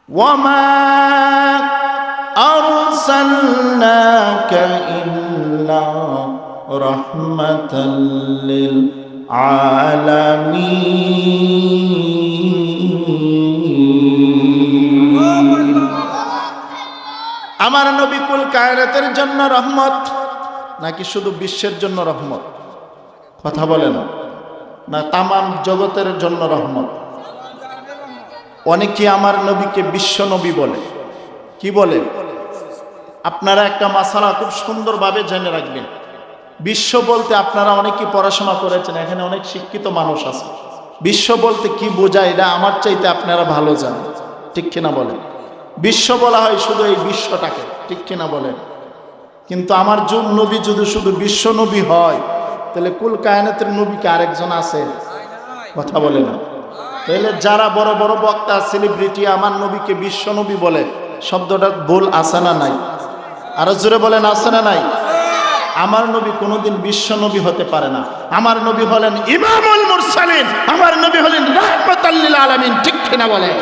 وما أرسلناك إلا رحمة للعالمين। আমার নবী কুল কায়নাতের জন্য রহমত নাকি শুধু বিশ্বের জন্য রহমত? কথা বলেন না, তামাম জগতের জন্য রহমত? অনেকে আমার নবীকে বিশ্ব নবী বলে। কি বলে? আপনারা একটা মাসালা খুব সুন্দরভাবে জেনে রাখবেন। বিশ্ব বলতে আপনারা অনেকে পড়াশোনা করেছেন, এখানে অনেক শিক্ষিত মানুষ আছে। বিশ্ব বলতে কি বোঝায় এটা আমার চাইতে আপনারা ভালো জানেন, ঠিক কিনা বলেন? বিশ্ব বলা হয় শুধু এই বিশ্বটাকে, ঠিক কিনা বলেন? কিন্তু আমার যুগ নবী যদি শুধু বিশ্ব নবী হয়, তাহলে কুল কায়নাতের নবীকে আরেকজন আছে? কথা বলে না। তাহলে যারা বড় বড় বক্তা সেলিব্রিটি আমার নবীকে বিশ্ব নবী বলে, শব্দটা ভুল আছে না নাই? আরো জোরে বলেন, আছে না নাই? আমার নবী কোনোদিন বিশ্ব নবী হতে পারে না। আমার নবী হলেন ইমামুল মুরসালিন, আমার নবী হলেন রাহমাতাল লিল আলামিন, ঠিক কিনা বলেন?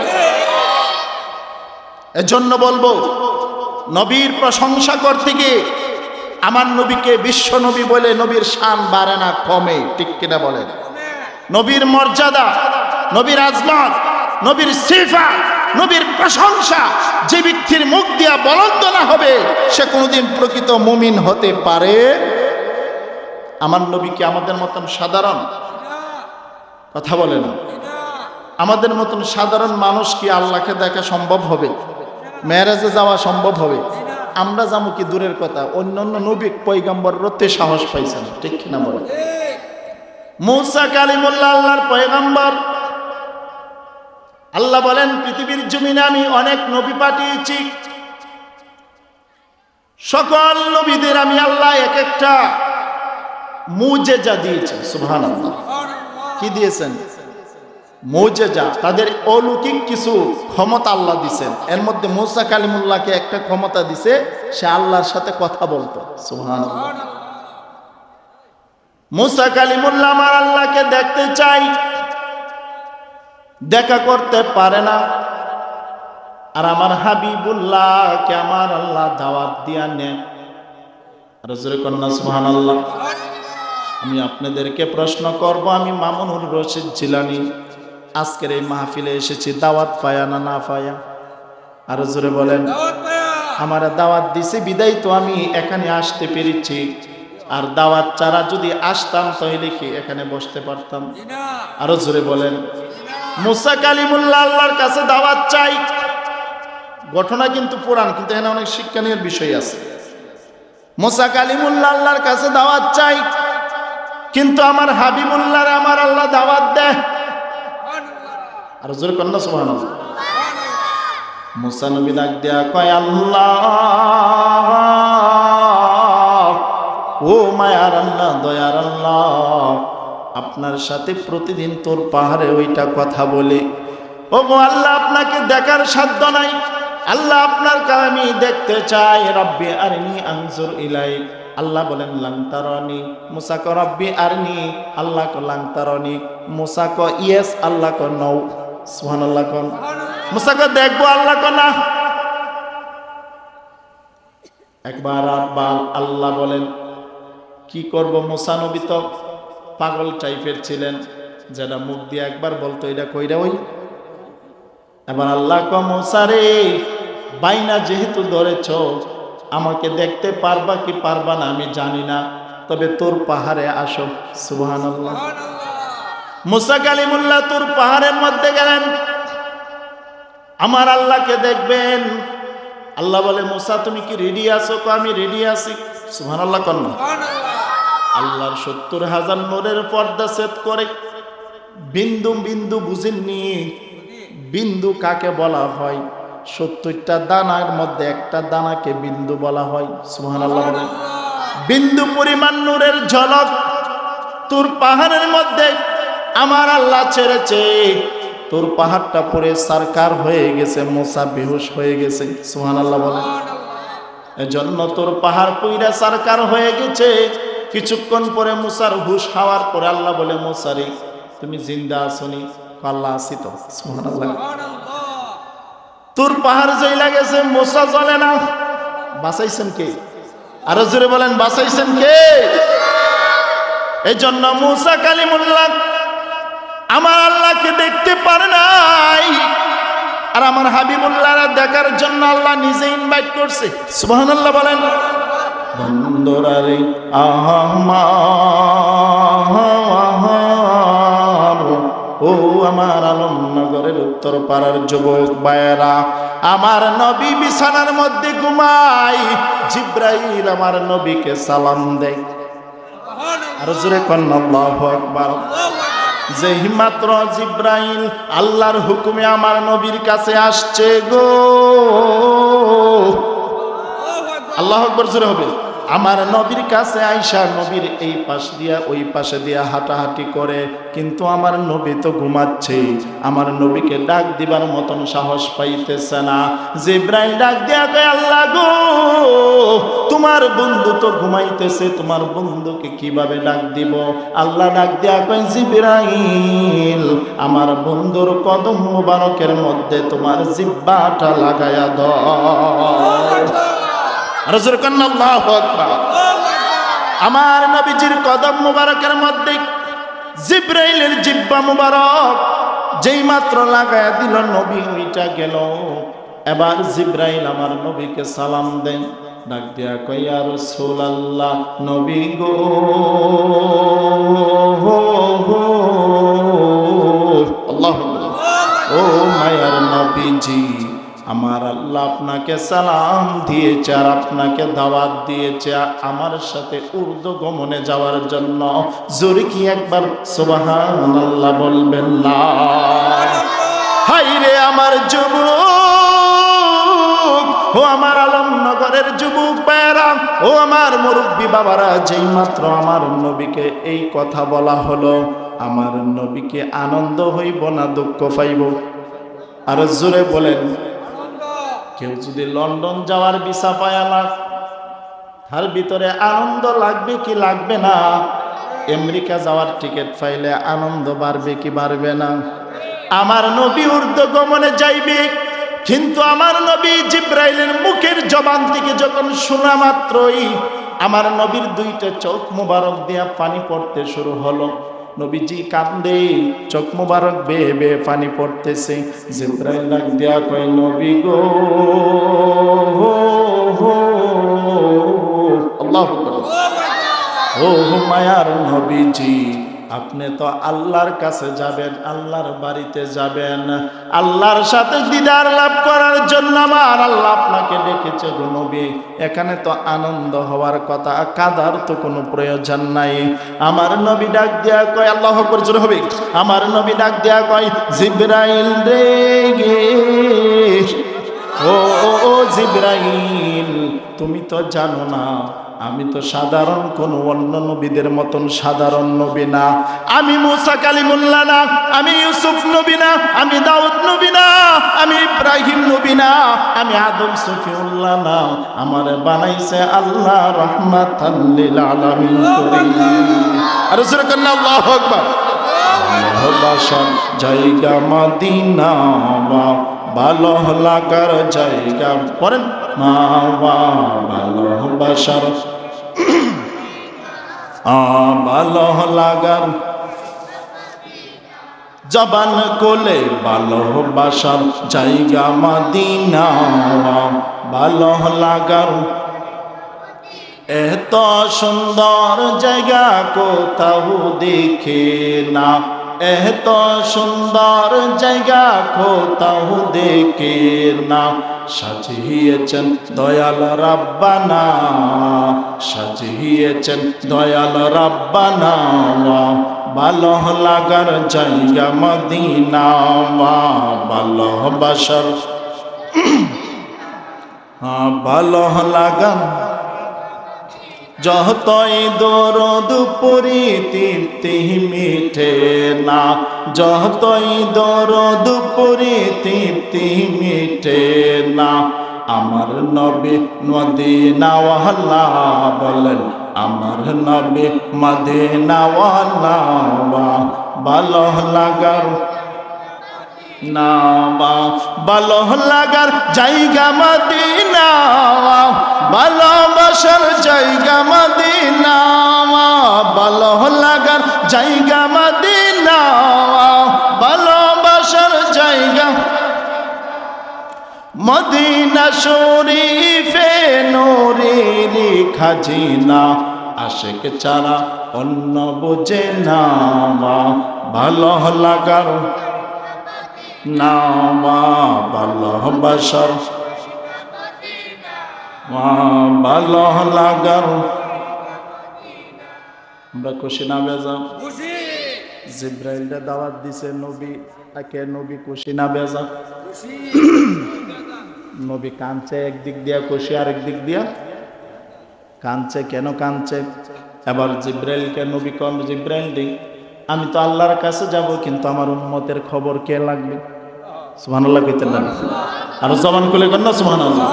এজন্য বলবো, নবীর প্রশংসা করতে গিয়ে আমার নবীকে বিশ্ব নবী বলে নবীর শান বাড়ে না, কমে, ঠিক কিনা বলেন? নবীর মর্যাদা, নবীর আজমত, নবীর সিফাত, নবীর প্রশংসা যে ব্যক্তির মুখ দিয়া বলন্দ না হবে, সে কোনোদিন প্রকৃত মুমিন হতে পারে? আমার নবী কি আমাদের মতন সাধারণ? কথা বলে না। আমাদের মতন সাধারণ মানুষ কি আল্লাহকে দেখা সম্ভব হবে? মেরাজে যাওয়া সম্ভব হবে? আমরা যাবো কি দূরের কথা, অন্যান্য নবী পয়গম্বর রতে সাহস পাইছেন, ঠিক কিনা বলে? মূসা কালিমুল্লাহ আল্লাহর পয়গম্বর। আল্লাহ বলেন, পৃথিবীর জমিনে আমি অনেক নবী পাঠিয়েছি, সকল নবীদের আমি আল্লাহ এক একটা মুজেজা দিয়েছি। সুবহানাল্লাহ। কি দিয়েছেন? মুজেজা, তাদের অলৌকিক কিছু ক্ষমতা আল্লাহ দিয়েছেন। এর মধ্যে মূসা কালিমুল্লাহকে একটা ক্ষমতা দিছে, সে আল্লাহর সাথে কথা বলতো। সুবহানাল্লাহ। মূসা কালিমুল্লাহ আমার আল্লাহকে দেখতে চাই, দেখা করতে পারে না। আর আমার হাবিবুল্লাহকে আমার আল্লাহ দাওয়াত দিয়া নেন। রাসূল কন্যা সুবহানাল্লাহ। আমি আপনাদেরকে প্রশ্ন করব, আমি মামুনুর রশিদ জিলানী আজকের এই মাহফিলে এসেছি দাওয়াত পায়া না না পায়া? আর জোরে বলেন। আমার দাওয়াত দিছে বিদায় তো আমি এখানে আসতে পেরেছি। আর দাওয়াত ছাড়া যদি আসতাম তাহলে কি এখানে বসতে পারতাম? আরো জোরে বলেন। মূসা কালিমুল্লাহ আল্লাহর কাছে দাওয়াত চাই। ঘটনা কিন্তু পুরাণ, কিন্তু এখানে অনেক শিক্ষণীয় বিষয় আছে। মূসা কালিমুল্লাহ আল্লাহর কাছে দাওয়াত চাই, কিন্তু আমার হাবিবুল্লাহর আমার আল্লাহ দাওয়াত দেয়। আর জোরে কন্যা সুবহানাল্লাহ। মূসা নবী ডাক দেয়া কয়, আল্লাহ, ও মায়ার আল্লাহ, দয়ার আল্লাহ, আপনার সাথে প্রতিদিন তোর পাহাড়ে ওইটা কথা বলে। ও গো আল্লাহ, আপনাকে দেখার সাধ্য নাই। আল্লাহ, আপনার আমি দেখতে চাই। রব্বি আরনি আনজুর ইলাইক। আল্লাহ বলেন লান তারানি। মূসা কয় রব্বি আরনি। আল্লাহ কয় লান তারানি। মূসা কয় ইয়েস। আল্লাহ কয় নো। সুবহানাল্লাহ কোন। মূসা কয় দেখবো। আল্লাহ কয় না। একবার আল্লাহ বলেন কি করব? মূসা নবী তো পাগল টাইপের ছিলেন, যেটা মুখ দিয়ে একবার বলতো এটা কইরা ওই। এবার আল্লাহ কয় মূসা রে, বাইনা যেহেতু ধরেছ, আমাকে দেখতে পারবা কি পারবা না আমি জানি না, তবে তোর পাহাড়ে আসো। সুবহানাল্লাহ। মূসা কালিমুল্লাহ তোর পাহাড়ের মধ্যে গেলেন, আমার আল্লাহকে দেখবেন। আল্লাহ বলে মূসা তুমি কি রেডি আছো? তো আমি রেডি আছি। সুবহানাল্লাহ কন্যা। আল্লাহর ৭০,০০০ নূরের পর্দা সেট করে বিন্দু বিন্দু বুঝেননি? বিন্দু কাকে বলা হয়? ৭০টা দানার মধ্যে একটা দানাকে বিন্দু বলা হয়। সুবহানাল্লাহ। বিন্দু পরিমাণ নূরের ঝলক তোর পাহাড়ের মধ্যে আমার আল্লাহ ছেড়েছে। তোর পাহাড়টা পরে সরকার হয়ে গেছে, মূসা বেহুশ হয়ে গেছে। সুবহানাল্লাহ বলেন। এজন্য তোর পাহাড় পুইরা সরকার হয়ে গেছে। কিছুক্ষণ পরে মূসার হুশ হওয়ার পরে আল্লাহ বলে মূসা রে, তুমি জিন্দা আসনি? আল্লাহ আছি তো। সুবহানাল্লাহ। তুর পাহাড় জ্বলা গেছে, মুসা জ্বলে না। বাঁচাইছেন কে? আরো জোরে বলেন, বাঁচাইছেন কে? এই জন্য মুসা কালিমুল্লাহ আমার আল্লাহকে দেখতে পারে নাই, আর আমার হাবিবুল্লাহ দেখার জন্য আল্লাহ নিজে ইনভাইট করছে। সুবহানাল্লাহ বলেন। বন্দরারে আহমার, ও আমার আলমনগরের উত্তর পাড়ার যুবক ভাইয়েরা, আমার নবী বিছানার মধ্যে ঘুমাই, জিব্রাইল আমার নবীকে সালাম দেয়। আর জোরে কোন আল্লাহু আকবার। যেই মাত্র জিব্রাইল আল্লাহর হুকুমে আমার নবীর কাছে আসছে গো, আল্লাহু আকবার জোরে হবে। আমার নবীর কাছে আইসা নবীর এই পাশ দিয়া ওই পাশে দিয়া হাঁটাহাঁটি করে, কিন্তু আমার নবী তো ঘুমাচ্ছে। আমার নবীকে ডাক দিবার মতন সাহস পাইতেছে না। জিব্রাইল ডাক দিয়া কয়, আল্লাহ গো, তোমার বন্ধু তো ঘুমাইতেছে, তোমার বন্ধুকে কিভাবে ডাক দিব? আল্লাহ ডাক দিয়া কয়, জিব্রাইল, আমার বন্ধুর কদম মুবারকের মধ্যে তোমার জিহ্বাটা লাগায়া দাও। আল্লাহু আকবার। আমার নবীজির কদম মুবারকের মধ্যে জিব্রাইলের জিহ্বা মুবারক যেই মাত্র লাগায়া দিল, নবী ওইটা গেল। এবার জিব্রাইল আমার নবীকে সালাম দেন, ডাক দিয়া কয়, ইয়া রাসূলুল্লাহ, নবী গো, আল্লাহু আকবার। ও মায়ার নবীজি, আমার আল্লাহ আপনাকে সালাম দিয়েছে আর আপনাকে দাওয়াত দিয়েছে আমার সাথে উর্দু গমনে যাওয়ার জন্য। জোরে কি একবার সুবহানাল্লাহ বলবেন না? হায়রে আমার যুবক, ও আমার আলমনগরের যুবক ভাইয়েরা, ও আমার মুরব্বী বাবারা, যেই মাত্র আমার নবীকে এই কথা বলা হলো, আমার নবীকে আনন্দ হইব না দুঃখ পাইব? আর জোরে বলেন। কেউ যদি লন্ডন যাওয়ার ভিসা পায়ালা, তার ভিতরে আনন্দ লাগবে কি লাগবে না? আমেরিকা যাওয়ার টিকিট পাইলে আনন্দ বাড়বে কি বাড়বে না? আমার নবী উর্দু গমনে যাইবে, কিন্তু আমার নবী জিব্রাইলের মুখের জবান থেকে যখন শোনা মাত্রই আমার নবীর দুইটা চোখ মুবারক দিয়া পানি পড়তে শুরু হলো। নবীজি কান্দে, চোখ মুবারক বেয়ে বেয়ে পানি পড়তেছে। জিব্রাইল ডাক দিয়া কয়, নবী গো, আল্লাহু আকবার। ও মায়ার নবীজি, আপনি তো আল্লাহর কাছে যাবেন, আল্লাহর বাড়িতে যাবেন, আল্লাহর সাথে দিদার লাভ করার জন্য আমার আল্লাহ আপনাকে ডেকেছে গো নবী। এখানে তো আনন্দ হওয়ার কথা, কাদার তো কোনো প্রয়োজন নাই। আমার নবী ডাক দিয়া কয়, আল্লাহু আকবার জোরে হবে। আমার নবী ডাক দিয়া কয়, জিব্রাইল রে গে, ও জিব্রাইল, তুমি তো জানো না আমি তো সাধারণ কোন অন্য নবীদের মতন সাধারণ নবী না। আমি মুসা কালিমুল্লাহ না, আমি ইউসুফ নবী না, আমি দাউদ নবী না, আমি ইব্রাহিম নবী না, আমি আদম সফিউল্লাহ না। আমার বানাইছে আল্লাহ রাহমাতাল লিল আলামিন করি। আর জোরে কন্না আল্লাহু আকবার। ভালোবাসার জায়গা মদিনা, ভালো লাগার জায়গা, পড়েন মা, ভালোবাসার ভালো লাগার জবান কোলে, ভালোবাসার জায়গা মদিনা, ভালো লাগার এত সুন্দর জায়গা কোথাও দেখে না, এত সুন্দর জায়গা কোথাও দেখে না। সাজিয়েছেন দয়াল রাব্বানা, সাজিয়েছেন দয়াল রাব্বানা, ভালো লাগার জায়গা মদিনা, ভালোবাসার ভালো লাগার যতই দরদ পড়ি তৃপ্তি মিঠে না, যতই দরদ পড়ি তৃপ্তি মিঠে না। আমার নবী মদিনাওয়ালা, বলেন আমার নবী মদিনাওয়ালা, ভালো লাগার না ভালো লাগার জায়গা মদিনা, ভালোবাসার জায়গা মদিনা, ভালো লাগার জায়গা মদিনা, ভালোবাসার জায়গা মদিনা শরীফে নূরের খাজিনা, আশিক ছাড়া অন্য বুঝে না, ভালো লাগার না ভালোবাসার ভালো লাগার। আমরা খুশি না বেজা? জিব্রাইলটা দাওয়াত দিছে নবী, তাকে নবী খুশি না বেজা? নবী কাঁদছে একদিক দিয়া, খুশি আরেক দিক দিয়া কাঁদছে। কেন কাঁদছে? এবার জিব্রাইলকে নবী কন, জিব্রাইল দি আমি তো আল্লাহর কাছে যাব, কিন্তু আমার উম্মতের খবর কে লাগবে? সুবহানাল্লাহ কইতেন না? আর জবান খুলে কন না সুবহানাল্লাহ।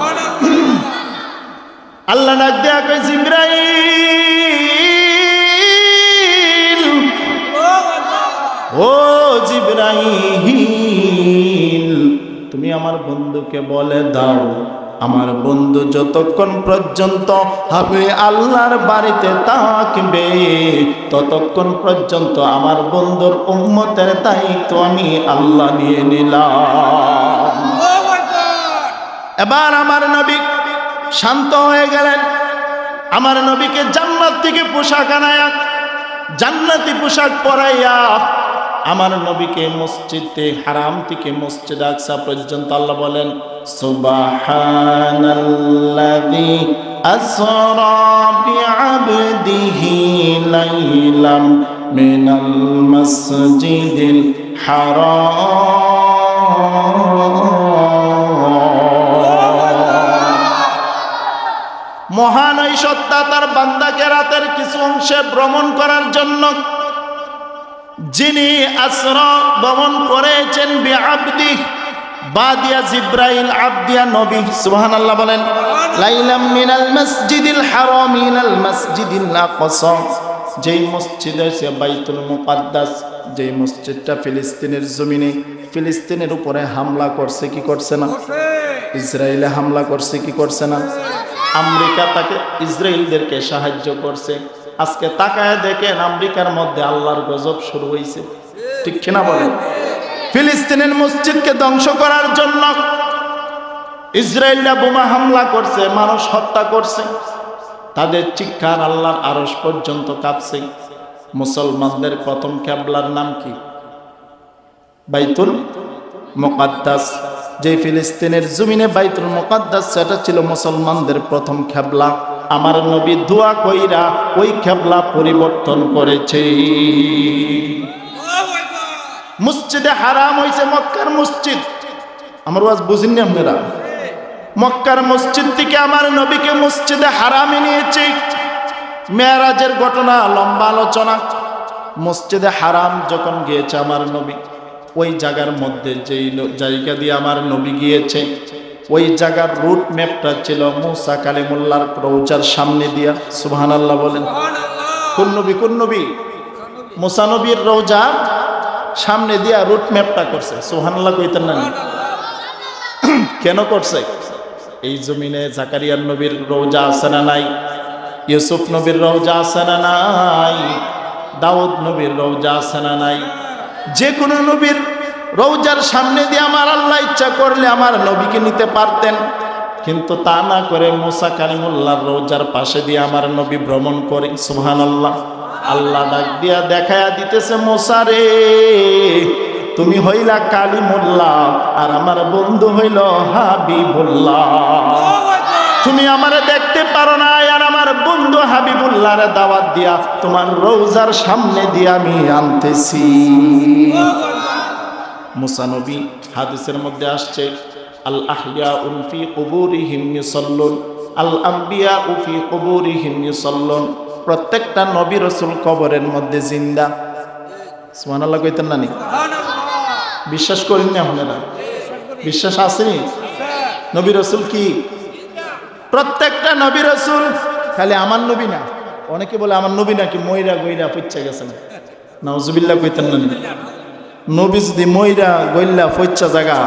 আল্লাহ ডাক দেয়া কই, জিব্রাইল, ও জিব্রাইল, তুমি আমার বন্ধুকে বলে দাও, আমার বন্ধু যতক্ষণ পর্যন্ত হবে আল্লাহর বাড়িতে থাকবে, ততক্ষণ পর্যন্ত আমার বন্ধুর উম্মতের দায়িত্ব আমি আল্লাহ নিয়ে নিলাম। এবার আমার নবী শান্ত হয়ে গেলেন। আমার নবীকে জান্নাত থেকে পোশাক আনায়া, জান্নাতি পোশাক পরাইয়া আমার নবীকে মসজিদে হারাম থেকে মসজিদ আকসা পর্যন্ত আল্লাহ বলেন, সুবহানাল্লাযী আসরা বিআবদিহি লাইলাম মিনাল মাসজিদিল হারাম। মহান ওই সত্তা তার বান্দাকে রাতের কিছু অংশে ভ্রমণ করার জন্য যিনি আসরা ভ্রমণ করেছেন, বিআবদি বাদিয়া জিব্রাইল, আবদিয়া নবী, সুবহানাল্লাহ বলেন। লাইলাম মিনাল মাসজিদিল হারাম ইলাল মাসজিদিল আকসা, যেই মসজিদ আছে বাইতুল মুকাদ্দাস, যেই মসজিদটা ফিলিস্তিনের জমিনে, ফিলিস্তিনের উপরে হামলা করছে কি করছে না? ইসরায়েলে হামলা করছে কি করছে না? আমেরিকা তাকে ইসরায়েলদেরকে সাহায্য করছে। আজকে তাকায় দেখেন আমেরিকার মধ্যে আল্লাহর গজব শুরু হয়েছে, ঠিক কিনা বলেন? ফিলিস্তিনের মসজিদকে ধ্বংস করার জন্য ইসরায়েলরা বোমা হামলা করছে, মানুষ হত্যা করছে, তাদের চিৎকার আল্লাহর আরশ পর্যন্ত কাঁপছে। মুসলমানদের প্রথম কিবলার নাম কি? বাইতুল মুকাদ্দাস। যে ফিলিস্তিনের জমিনে বাইতুল মুকাদ্দাস, সেটা ছিল মুসলমানদের প্রথম কিবলা। আমার নবী দোয়া কইরা ওই কিবলা পরিবর্তন করেছে। মসজিদে হারাম হইছে মক্কার মসজিদ। আমার ওয়াজ বুঝিনি আপনারা? মক্কার মসজিদ থেকে আমার নবীকে মসজিদে হারামে নিয়েছে। মেরাজের ঘটনা, লম্বা আলোচনা। মসজিদে হারাম যখন গিয়েছে আমার নবী, ওই জায়গার মধ্যে যেই জায়গা দিয়ে আমার নবী গিয়েছে, ওই জায়গার রুট ম্যাপটা ছিল মুসা কালিমুল্লাহর রওজার সামনে দিয়া। সুবহানাল্লাহ বলেন। কোন নবী? কোন নবী? মুসা নবীর রওজার সামনে দিয়া রুট ম্যাপটা করছে। সুবহানাল্লাহ কইতেন না? কেন করছে? এই জমিনে জাকারিয়া নবীর রওজা আছে না নাই? ইউসুফ নবীর রওজা আছে না নাই? দাউদ নবীর রওজা আছে না নাই? যে কোনো নবীর রওজার সামনে দিয়ে আমার আল্লাহ ইচ্ছা করলে আমার নবীকে নিতে পারতেন, কিন্তু তা না করে মুসা কালিমুল্লাহর রওজার পাশে দিয়ে আমার নবী ভ্রমণ করে। সুবহানাল্লাহ। আল্লাহ ডাক দিয়া দেখায়া দিতেছে, মুসা রে, তুমি হইলা কালিমুল্লাহ আর আমার বন্ধু হইল হাবিবুল্লাহ। তুমি আমারে দেখতে পারো না, আর আমার বন্ধু হাবিবুল্লাহর দাওয়াত দিয়া তোমার রওজার সামনে দিয়ে আমি আনতেছি। মুসা নবী, হাদিসের মধ্যে আসছে, আল আহইয়াউ ফি কুবুরিহিম ইউসাল্লুন, আল আম্বিয়াউ ফি কুবুরিহিম ইউসাল্লুন। প্রত্যেকটা নবী রাসূল কবরের মধ্যে জিন্দা। সুবহানাল্লাহ কইতেন না? বিশ্বাস করেন না আপনারা? বিশ্বাস আসেনি? নবী রাসূল কি? প্রত্যেকটা নবী রাসূল। খালি আমার নবী না। অনেকে বলে আমার নবী নাকি মইরা গইরা পুচ্ছা গেছেন। নাউজুবিল্লাহ কইতেন না? নবী যদি মইরা গইল্লা ফইচ্ছা জায়গা,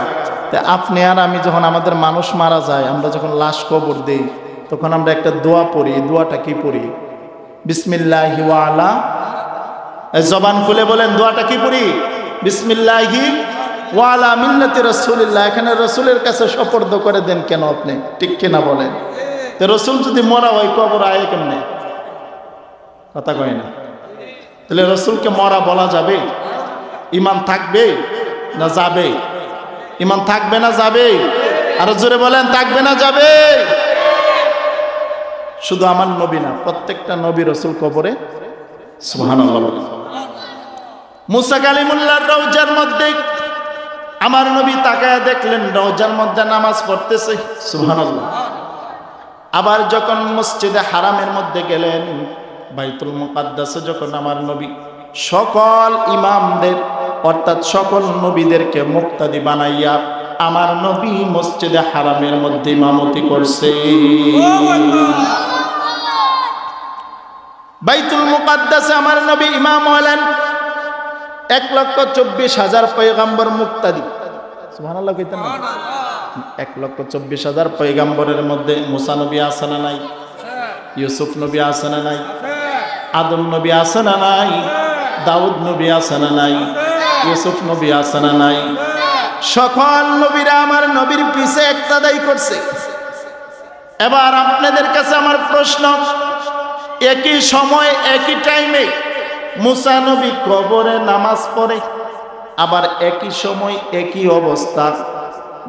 তা আপনি আর আমি যখন আমাদের মানুষ মারা যায়, আমরা যখন লাশ কবর দেই, তখন আমরা একটা দোয়া পড়ি। এই দোয়াটা কি পড়ি? বিসমিল্লাহি ওয়া আলা, জবান খুলে বলেন দোয়াটা কি পড়ি? বিসমিল্লাহি ওয়া আলা মিল্লাতি রাসূলিল্লাহ। এখানে রসুলের কাছে সুপর্দ করে দেন কেন আপনি? ঠিক কিনা বলেন? তো রসুল যদি মরা হয়, কবর আয় কেমনে? কথা কয় না। তাহলে রসুলকে মরা বলা যাবে? ইমান থাকবে না যাবে? ইমান থাকবে না যাবে? আর জোরে বলেন থাকবে না যাবে? শুধু আমার নবী না, প্রত্যেকটা নবী রসুল কবরে সুবহানাল্লাহ বলেন। মুসা কালিমুল্লাহর রওজার মধ্যে আমার নবী তাকায় দেখলেন রওজার মধ্যে নামাজ পড়তেছে, সুবহানাল্লাহ। আবার যখন মসজিদে হারামের মধ্যে গেলেন, বাইতুল মুকাদ্দাসে যখন আমার নবী সকল ইমামদের অর্থাৎ সকল নবীদেরকে মুক্তাদি বানাইয়া আমার নবী মসজিদে হারামের মধ্যে ইমামতি করছে। বাইতুল মুকাদ্দাসে আমার নবী ইমাম হলেন। 1,24,000 পয়গম্বর মুক্তাদি, সুবহানাল্লাহ কইতেন না? 1,24,000 পয়গম্বরের মধ্যে মুসা নবী আছে না নাই? ইউসুফ নবী আছে না নাই? আদম নবী আছে না নাই? দাউদ নবী আছে না নাই? ইউসুফ নবী আছে না নাই? সকল নবীরা আমার নবীর পিছে ইক্তাদাই করছে। এবার আপনাদের কাছে আমার প্রশ্ন, একই সময় একই টাইমে মুসা নবী কবরে নামাজ পড়ে, আবার একই সময় একই অবস্থা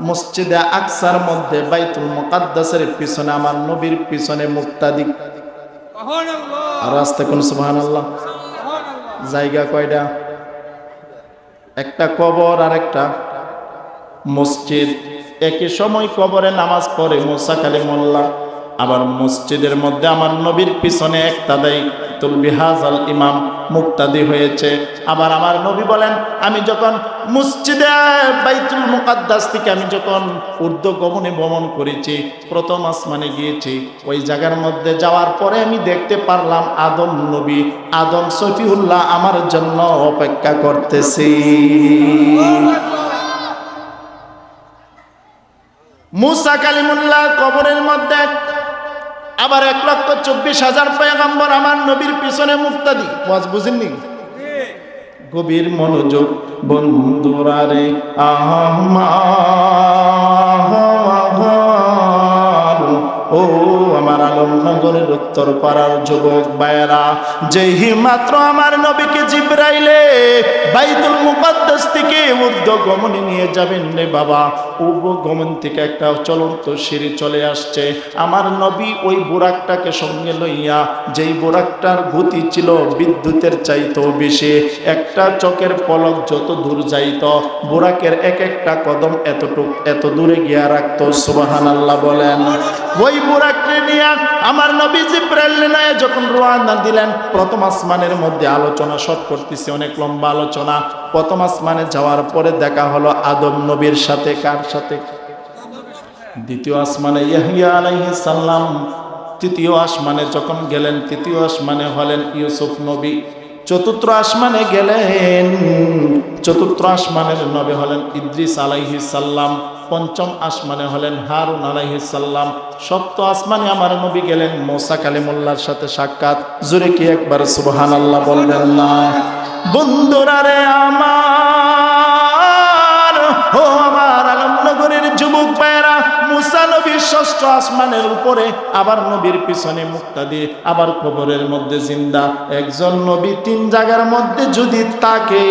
মসজিদে আকসার মধ্যে বাইতুল মুকাদ্দাসের পিছনে আমার নবীর পিছনে মুক্তাদি। আর আস্তে কোন সুবহানাল্লাহ। জায়গা কয়টা? একটা কবর আর একটা মসজিদ। একই সময় কবরে নামাজ পড়ে মুসা কালিমুল্লাহ, আবার মসজিদের মধ্যে আমার নবীর পিছনে ইক্তাদাই বিহাজাল ইমাম মুক্তাদি হয়েছে। আবার আমার নবী বলেন, আমি যখন মসজিদে বাইতুল মুকাদ্দাস থেকে আমি যখন ঊর্ধ্বগমনে ভ্রমণ করেছি, প্রথম আসমানে গিয়েছি, ওই জায়গার মধ্যে যাওয়ার পরে আমি দেখতে পারলাম আদম নবী, আদম সফিউল্লাহ আমার জন্য অপেক্ষা করতেছি। মুসা কালিমুল্লাহ কবরের মধ্যে, আবার 1,24,000 পয়গম্বর আমার নবীর পিছনে মুক্তাদি। ওয়াজ বুঝেননি? গভীর মনোযোগ বন্ধুরা রে, ও আমার আলমনগরের উত্তর পাড়ার যুবক ভাইয়েরা, যেই মাত্র আমার নবীকে জিবরাইলে বাইতুল মুকাদ্দাস থেকে ঊর্ধ্বগমনে নিয়ে যাবেন রে বাবা, ঊর্ধ্বগমন থেকে একটা চলন্ত সিঁড়ি চলে আসছে। আমার নবী ওই বুরাকটাকে সঙ্গে লইয়া, যেই বুরাকটার গতি ছিল বিদ্যুতের চাইতেও বেশি, একটা চোখের পলক যত দূর যাইত, বুরাকের এক একটা কদম এত দূরে গিয়া রাখতো। সুবহানাল্লাহ বলেন। ওই বুরাককে নিয়ে আমার নবী জিবরাইল নিয়ে যখন রওনা দিলেন, প্রথম আসমানের মধ্যে আলোচনা সব করতেছি, অনেক লম্বা আলোচনা। প্রথম আসমানে যাওয়ার পরে দেখা হলো আদম নবীর সাথে। কার সাথে? দ্বিতীয় আসমানে ইয়াহইয়া আলাইহিস সালাম। তৃতীয় আসমানে যখন গেলেন, তৃতীয় আসমানে হলেন ইউসুফ নবী। চতুর্থ আসমানে গেলেন, চতুর্থ আসমানের নবী হলেন ইদ্রিস আলাইহিস সালাম। পঞ্চম আসমানে হলেন হারুন আলাইহিস সালাম। সপ্তম আসমানে আমার নবী গেলেন মুসা কালিমুল্লাহর সাথে সাক্ষাৎ। জোরে কি একবার সুবহানাল্লাহ বলবেন না? বন্ধুরা রে আমার, ও আমার আলমনগরের যুবক ভাইয়েরা, মুসা নবীর ষষ্ঠ আসমানের উপরে, আবার নবীর পিছনে মুক্তাদি, আবার কবরের মধ্যে জিন্দা। একজন নবী তিন জায়গার মধ্যে যদি তাকে,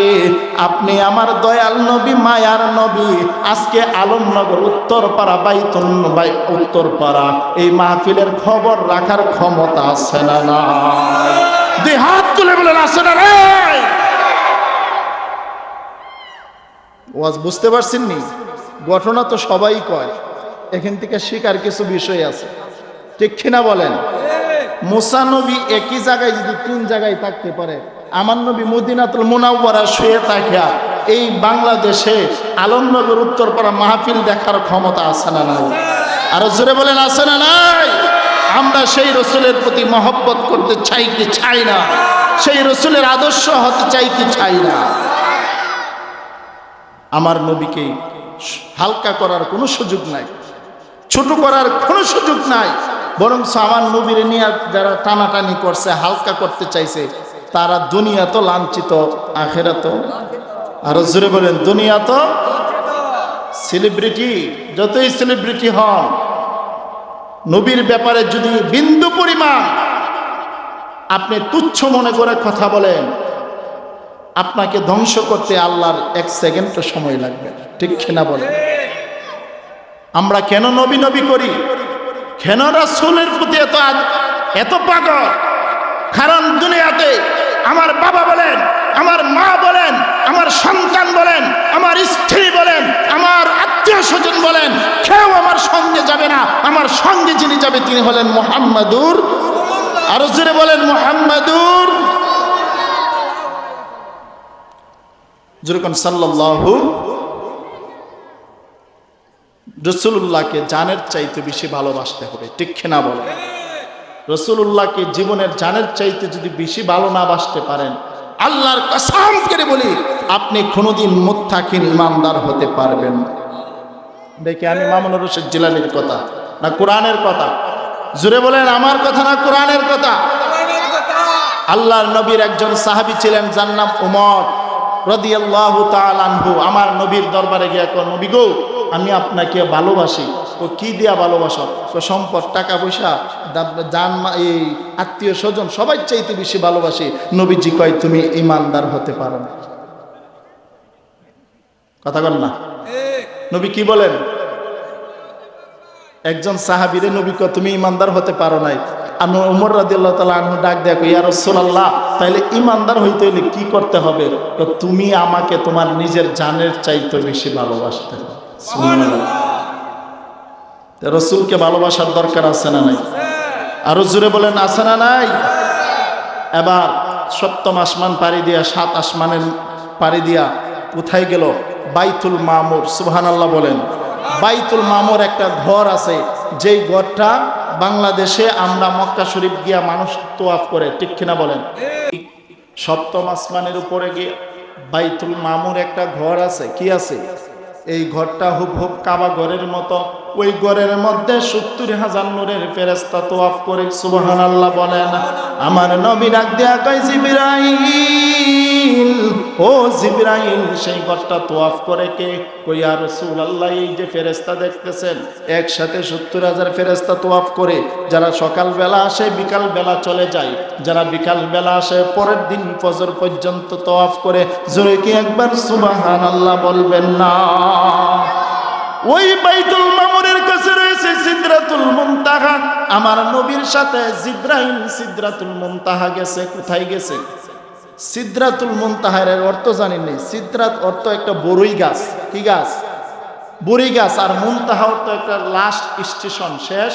আপনি আমার দয়াল নবী, মায়ার নবী, আজকে আলমনগর উত্তরপাড়া উত্তরপাড়া এই মাহফিলের খবর রাখার ক্ষমতা আছে না? না, দুই হাত তুলে বলেন আছে না রে? ওয়াজ বুঝতে পারছেন নি? ঘটনা তো সবাই কয়, এখান থেকে শিকার কিছু বিষয় আছে, ঠিক কিনা বলেন? মুসা নবী একই জায়গায় যদি তিন জায়গায় থাকতে পারে, আমার নবী মদিনাতুল মুনাওয়ারা শুয়ে থাকিয়া এই বাংলাদেশে আলমনগর উত্তরপাড়া মাহফিল দেখার ক্ষমতা আছে না নাই? আরো জোরে বলেন আছে না নাই? আমরা সেই রসুলের প্রতি মহব্বত করতে চাই কি চাই না? সেই রসুলের আদর্শ হতে চাই কি চাই না? আমার নবীকে হালকা করার কোনো সুযোগ নাই, ছোট করার কোনো সুযোগ নাই। বরং আমার নবীর নিয়ে যারা টানাটানি করছে, হালকা করতে চাইছে, তারা দুনিয়া তো লাঞ্ছিত, আখেরাত। আরো জোরে বলেন, দুনিয়া তো সেলিব্রিটি, যতই সেলিব্রিটি হন, নবীর ব্যাপারে যদি বিন্দু পরিমাণ আপনি তুচ্ছ মনে করে কথা বলেন, আপনাকে ধ্বংস করতে আল্লাহর 1 সেকেন্ডও সময় লাগবে। ঠিক কিনা বলেন? আমরা কেন নবী নবী করি, কেন রাসূলের প্রতি এত পাগল? কারণ দুনিয়াতে আমার বাবা বলেন, আমার মা বলেন, আমার সন্তান বলেন, আমার স্ত্রী বলেন, আমার আত্মীয় স্বজন বলেন, কেউ আমার সঙ্গে যাবে না। আমার সঙ্গে যিনি যাবে তিনি হলেন মুহাম্মাদুর। আরো জোরে বলেন, মুহাম্মাদুর যেরকম সাল্লাল্লাহু। রাসূলুল্লাহকে জানের চাইতে বেশি ভালোবাসতে হবে। ঠিক কিনা বলেন? রাসূলুল্লাহকে জীবনের জানের চাইতে যদি বেশি ভালো না বাসতে পারেন, আল্লাহর কসম করে বলি, আপনি কোনোদিন মুত্তাকিন ইমানদার হতে পারবেন না। দেখি আমি মামুনুর রশিদ জিলানীর কথা না কোরআনের কথা? জোরে বলেন, আমার কথা না কোরআনের কথা? আল্লাহর নবীর একজন সাহাবী ছিলেন, যার নাম উমর রাদিয়াল্লাহু তাআলা আনহু। আমার নবীর দরবারে গিয়ে কয়, নবী গো, আমি আপনাকে ভালোবাসি। ও কি দিয়া ভালোবাসো? সম্পদ, টাকা পয়সা, এই আত্মীয় স্বজন সবাই চাইতে বেশি ভালোবাসি। নবীজি কয়, তুমি ইমানদার হতে পারো না। কথা বল না? নবী কি বলেন? একজন সাহাবীরে নবী কয়, তুমি ইমানদার হতে পারো নাই। আমি ওমর রাদিয়াল্লাহু তাআলা আনহু ডাক দেয়া কই, ইয়া রাসূলুল্লাহ, তাইলে ইমানদার হইতে হইলে কি করতে হবে? তুমি আমাকে তোমার নিজের জানের চাইতে বেশি ভালোবাসতে হবে। সুবহানাল্লাহ। রাসূলকে ভালোবাসার দরকার আছে না নাই? আরো জোরে বলেন, আছে না নাই? এবার সপ্তম আসমান পাড়ি দিয়া, 7 আসমানের পাড়ি দিয়া কোথায় গেল? বাইতুল মামুর। সুবহানাল্লাহ বলেন। বাইতুল মামুর একটা ঘর আছে, যেই ঘরটা বাংলাদেশে আমরা মক্কা শরীফ গিয়া মানুষ তোয়াফ করে। ঠিক কিনা বলেন? সপ্তম আসমানের উপরে গিয়ে বাইতুল মামুর একটা ঘর আছে। কি আছে? এই ঘরটা হুবহুব কাবা ঘরের মতো। ওই ঘরের মধ্যে 70,000 নূরের ফেরেশতা তোয়াফ করে। সুবহানাল্লাহ বলেন। আমার নবী ডাক দেয়া কয়, জিবরাইল, ও জিবরাইল, সেই ঘরটা তোয়াফ করে কে? কই, ইয়া রাসূলুল্লাহ, এই যে ফেরেশতা দেখতেছেন, একসাথে 70,000 ফেরেশতা তোয়াফ করে। যারা সকাল বেলা আসে, বিকাল বেলা চলে যায়। যারা বিকাল বেলা আসে, পরের দিন ফজর পর্যন্ত তোয়াফ করে। জোরে কি একবার সুবহানাল্লাহ বলবেন না? ওই বাইতুল মামুরের কাছে রয়েছে সিদরাতুল মুনতাহা। আমার নবীর সাথে জিবরাইল সিদরাতুল মুনতাহা গেছে। কোথায় গেছে? সিদরাতুল মুনতাহার অর্থ জানেন নি? সিদরাত অর্থ একটা বড়ই গাছ। কি গাছ? বড়ই গাছ। আর মুনতাহা অর্থ একটা লাস্ট স্টেশন, শেষ।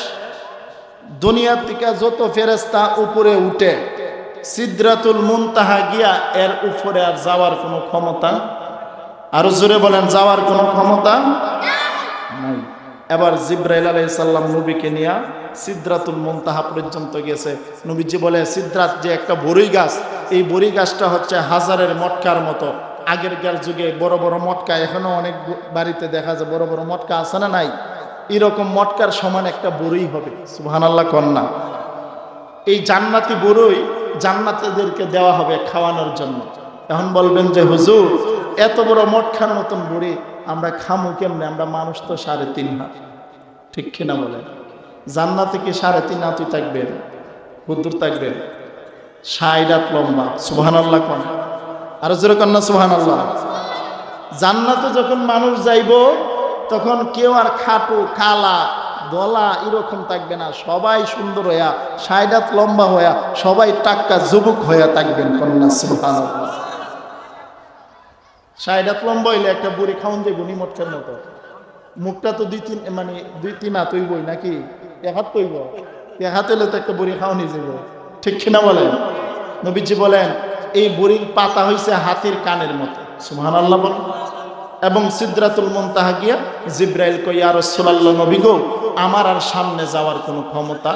দুনিয়ার থেকে যত ফেরেশতা উপরে উঠে, সিদরাতুল মুনতাহা গিয়া এর উপরে আর যাওয়ার কোনো ক্ষমতা, আরো জোরে বলেন, যাওয়ার কোনো ক্ষমতা নাই। এবার জিবরাইল আলাইহিস সালাম নবীকে নিয়ে সিদরাতুল মুনতাহা পর্যন্ত গেছে। নবীজি বলে, সিদরাত যে একটা বড়ই গাছ, এই বড়ই গাছটা হচ্ছে হাজারের মটকার মতো। আগেরকার যুগে বড় বড় মটকা, এখনো অনেক বাড়িতে দেখা যায় বড় বড় মটকা আছে না নাই? এরকম মটকার সমান একটা বড়ই হবে। সুবহানাল্লাহ কন্যা। এই জান্নাতি বড়ই জান্নাতীদেরকে দেওয়া হবে খাওয়ানোর জন্য। এখন বলবেন যে হুজুর, এত বড় মটকার মতন বড়ি আমরা খামু কেমনে? আমরা মানুষ তো 3.5 হাত। ঠিক কিনা বলেন? জান্নাতে কি 3.5 হাতই থাকবেন? হুজুর থাকবেন 60 হাত লম্বা। সুবহানাল্লাহ কোন? আর জোরে কোন না সুবহানাল্লাহ। জান্নাতে যখন মানুষ যাইব, তখন কেউ আর খাটো, কালা, গলা এরকম থাকবে না। সবাই সুন্দর হইয়া, 60 হাত লম্বা হইয়া, সবাই টাক্কা যুবক হইয়া থাকবেন। কন্যা সুবহানাল্লাহ। 60 হাত লম্বা হইলে একটা বুড়ি খাওন যাইব নি মটকার মতো। মুখটা তো 2-3 হাত হইবই নাকি? 1 হাত হইব। 1 হাত হইলে তো একটা বুড়ি খাওয়ানি যাব। ঠিক কিনা বলেন? নবীজি বলেন, এই বুড়ির পাতা হইছে হাতির কানের মতো। সুবহানাল্লাহ বলেন। এবং সিদরাতুল মুনতাহা গিয়া জিবরাইল কই, ইয়া রাসূলুল্লাহ, নবী গো, আমার আর সামনে যাওয়ার কোনো ক্ষমতা।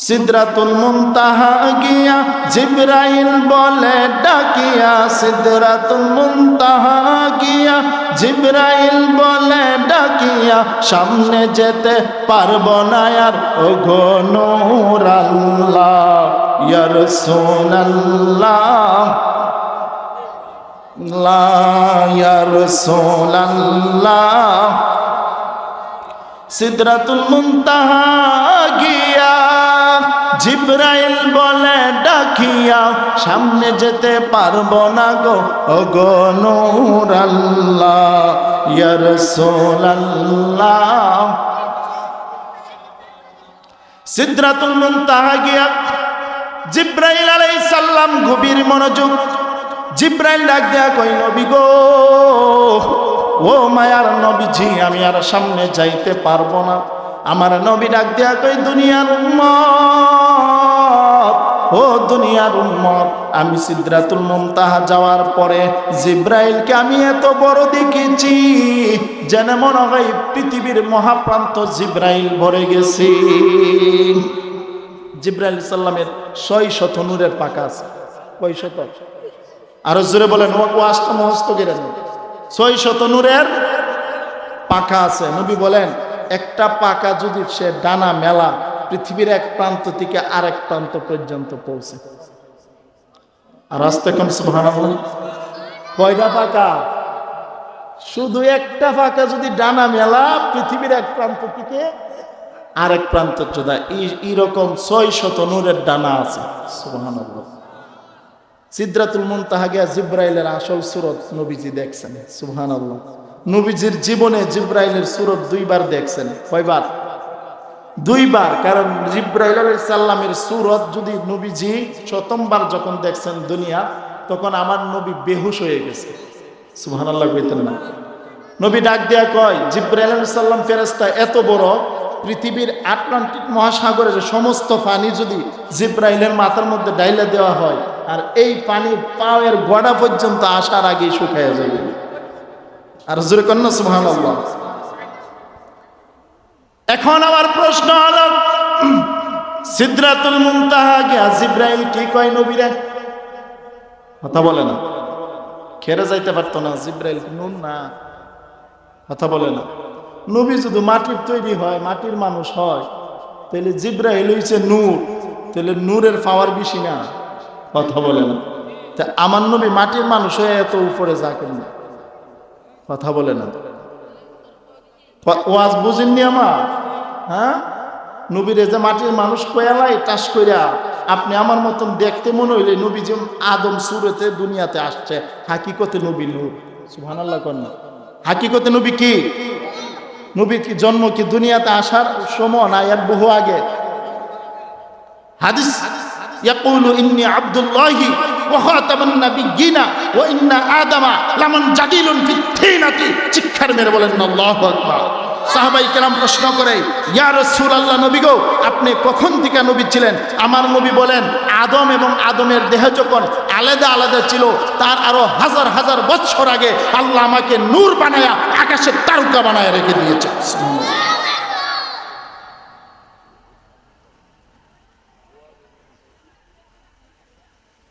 সিদরাতুল মুনতাহা গিয়া জিবরাইল বলে ডাকিয়া, সিদরাতুল মুনতাহা গিয়া জিবরাইল বলে ডাকিয়া, সামনে যেতে পারবো না আর ও গো নূর আল্লাহ ইয়া রাসূলুল্লাহ লা ইয়া রাসূলুল্লাহ। সিদরাতুল মুনতাহা গিয়া জিবরাইল বলে ডাকিয়া, সামনে যেতে পারবো না গো ও গো নূর আল্লাহ ইয়া রাসূলুল্লাহ। সিদরাতুল মুনতাহা গিয়া জিবরাইল আলাইহিস সালাম গভীর মনোযোগ, জিবরাইল ডাক দেয়া কই নবী গো, ও মায়ার নবীজি আমি আর সামনে যাইতে পারবো না। আমার নবী ডাক দেয়া কই দুনিয়ার উম্মত, ও দুনিয়ার উম্মত, আমি সিদরাতুল মুনতাহা যাওয়ার পরে জিবরাইলকে আমি এত বড় দেখেছি যেন মনে হয় পৃথিবীর মহাপ্রান্ত জিবরাইল ভরে গেছে। জিবরাইল সাল্লামের 600 নূরের পাকা আছে। কয় শত? আরো জোরে বলেন, ও আষ্ট মহস্ত গেলেন। 600 নূরের পাকা আছে। নবী বলেন একটা পাকা যদি সে ডানা মেলা পৃথিবীর এক প্রান্ত থেকে আরেক প্রান্ত পর্যন্ত পৌঁছে। আর আস্তে কোন সুবহানাল্লাহ। কয়টা পাকা? শুধু একটা পাকা যদি ডানা মেলা পৃথিবীর এক প্রান্ত থেকে আরেক প্রান্ত চোদা, এইরকম 600 নূরের ডানা আছে। সুবহানাল্লাহ। সিদরাতুল মুনতাহা গিয়া জিবরাইলের আসল সূরত নবীজি দেখছেন। সুবহানাল্লাহ। নবীজির জীবনে জিবরাইলের সূরত 2 বার দেখছেন। কয়বার? 2 বার। কারণ জিবরাইল আলাইহিস সালামের সূরত যদি নবীজি প্রথমবার যখন দেখছেন দুনিয়া, তখন আমার নবী বেহুশ হয়ে গেছে। সুবহানাল্লাহ কইতেন না? নবী ডাক দেয়া কয় জিবরাইল আলাইহিস সালাম ফেরেশতা এত বড়, পৃথিবীর আটলান্টিক মহাসাগরের সমস্ত পানি যদি জিবরাইলের মাথার মধ্যে ডাইলা দেওয়া হয় আর এই পানি পায়ের গোড়া পর্যন্ত আসার আগেই শুকায় যাবে। আর জোরে কন্না সুবহানাল্লাহ। এখন আমার প্রশ্ন হলো, সিদরাতুল মুনতাহা গিয়া জিবরাইল কি কয় নবীরে? কথা বলে না। খেরে যাইতে পারতো না জিবরাইল? নুন না, কথা বলে না। নবী যদি মাটির তৈরি হয়, মাটির মানুষ হয়, তাহলে জিবরাইল হইছে নূর, তাহলে নূরের পাওয়ার বেশি না? কথা বলে না। তা আমার নবী মাটির মানুষ হয়ে এত উপরে যা কেন? কথা বলে না। ওয়াজ বুঝেননি আমার? হ্যাঁ, নবীরে যে মাটির মানুষ কয়ালাই টাস কইরা, আপনি আমার মতন দেখতে মনে হইলে নবী যে আদম সুরতে দুনিয়াতে আসছে, হাকিকতে নবী নূর। সুবহানাল্লাহ কন্যা। হাকিকতে নবী কি? নবী কি জন্ম কি দুনিয়াতে আসার সময় না এর বহু আগে? হাদিস ইয়াকুলু ইন্নী আব্দুল্লাহি ওয়া খাতামুন নাবিয়্যিনা ওয়া ইন্না আদামা লামান জাদিলুন ফিত থিনাতি। চিৎকার মেরে বলেন আল্লাহু আকবার। সাহাবাই কেরাম প্রশ্ন করে, ইয়া রাসূলুল্লাহ, নবী গো আপনি কখন থেকে নবী ছিলেন? আমার নবী বলেন আদম এবং আদমের দেহ যখন আলাদা আলাদা ছিল, তার আরো হাজার হাজার বছর আগে আল্লাহ আমাকে নূর বানায়া আকাশের তারকা বানায়া রেখে দিয়েছে।